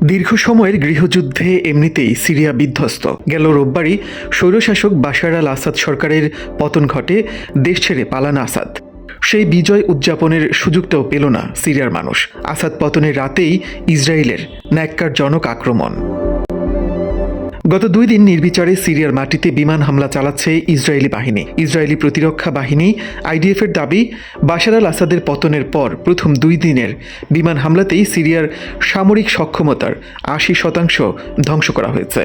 দীর্ঘ সময়ের গৃহযুদ্ধে এমনিতেই সিরিয়া বিধ্বস্ত। গেল রোববারই স্বৈরশাসক বাশার আল আসাদ সরকারের পতন ঘটে, দেশ ছেড়ে পালান আসাদ। সেই বিজয় উদযাপনের সুযোগটাও পেল না সিরিয়ার মানুষ। আসাদ পতনের রাতেই ইসরায়েলের ন্যাক্কারজনক আক্রমণ। গত 2 দিন নির্বিচারে সিরিয়ার মাটিতে বিমান হামলা চালাচ্ছে ইসরায়েলি বাহিনী। ইসরায়েলি প্রতিরক্ষা বাহিনী আইডিএফের দাবি, বাশার আল আসাদের পতনের পর প্রথম 2 দিনের বিমান হামলাতেই সিরিয়ার সামরিক সক্ষমতার 80% ধ্বংস করা হয়েছে।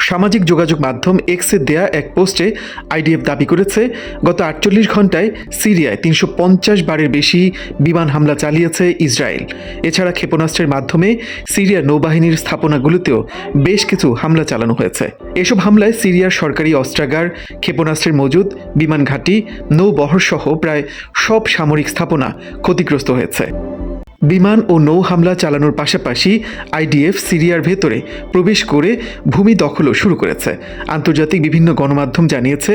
সামাজিক যোগাযোগ মাধ্যম এক্সে দেয়া এক পোস্টে আইডিএফ দাবি করেছে, গত 48 ঘন্টায় সিরিয়ায় 350 বারের বেশি বিমান হামলা চালিয়েছে ইসরায়েল। এছাড়া ক্ষেপণাস্ত্রের মাধ্যমে সিরিয়ার নৌবাহিনীর স্থাপনাগুলোতেও বেশ কিছু হামলা চালানো হয়েছে। এসব হামলায় সিরিয়ার সরকারি অস্ত্রাগার, ক্ষেপণাস্ত্রের মজুদ, বিমান ঘাঁটি, নৌবহরসহ প্রায় সব সামরিক স্থাপনা ক্ষতিগ্রস্ত হয়েছে। বিমান ও নৌ হামলা চালানোর পাশাপাশি আইডিএফ সিরিয়ার ভেতরে প্রবেশ করে ভূমি দখলও শুরু করেছে। আন্তর্জাতিক বিভিন্ন গণমাধ্যম জানিয়েছে,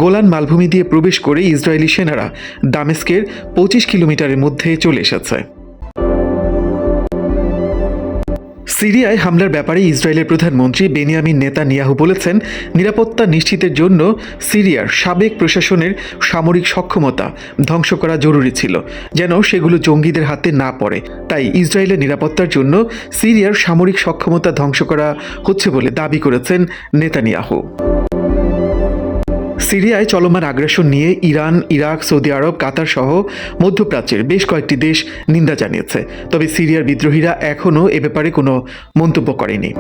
গোলান মালভূমি দিয়ে প্রবেশ করে ইসরায়েলি সেনারা দামেস্কের 25 কিলোমিটারের মধ্যে চলে এসেছে। সিরিয়ায় হামলার ব্যাপারে ইসরায়েলের প্রধানমন্ত্রী বেনিয়ামিন নেতানিয়াহু বলেছেন, নিরাপত্তা নিশ্চিতের জন্য সিরিয়ার সাবেক প্রশাসনের সামরিক সক্ষমতা ধ্বংস করা জরুরি ছিল, যেন সেগুলো জঙ্গিদের হাতে না পড়ে। তাই ইসরায়েলের নিরাপত্তার জন্য সিরিয়ার সামরিক সক্ষমতা ধ্বংস করা হচ্ছে বলে দাবি করেছেন নেতানিয়াহু। সিরিয়ায় চলমান আগ্রাসন নিয়ে ইরান, ইরাক, সৌদি আরব, কাতার সহ মধ্যপ্রাচ্যের বেশ কয়েকটি দেশ নিন্দা জানিয়েছে। তবে সিরিয়ার বিদ্রোহীরা এখনও এ ব্যাপারে কোনো মন্তব্য করেনি।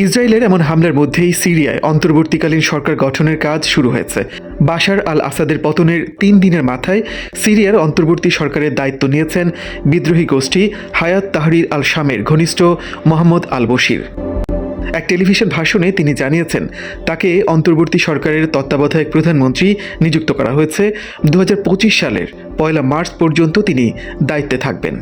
ইসরায়েলের এমন হামলার মধ্যেই সিরিয়ায় অন্তর্বর্তীকালীন সরকার গঠনের কাজ শুরু হয়েছে। বাশার আল আসাদের পতনের 3 দিনের মাথায় সিরিয়ার অন্তর্বর্তী সরকারের দায়িত্ব নিয়েছেন বিদ্রোহী গোষ্ঠী হায়াত তাহরির আল শামের ঘনিষ্ঠ মোহাম্মদ আল বশির। এক টেলিভিশন ভাষণে তিনি জানিয়েছেন, তাকে অন্তর্বর্তী সরকারের তত্ত্বাবধায়ক প্রধানমন্ত্রী নিযুক্ত করা হয়েছে। 2025 সালের 1 মার্চ পর্যন্ত তিনি দায়িত্বে থাকবেন।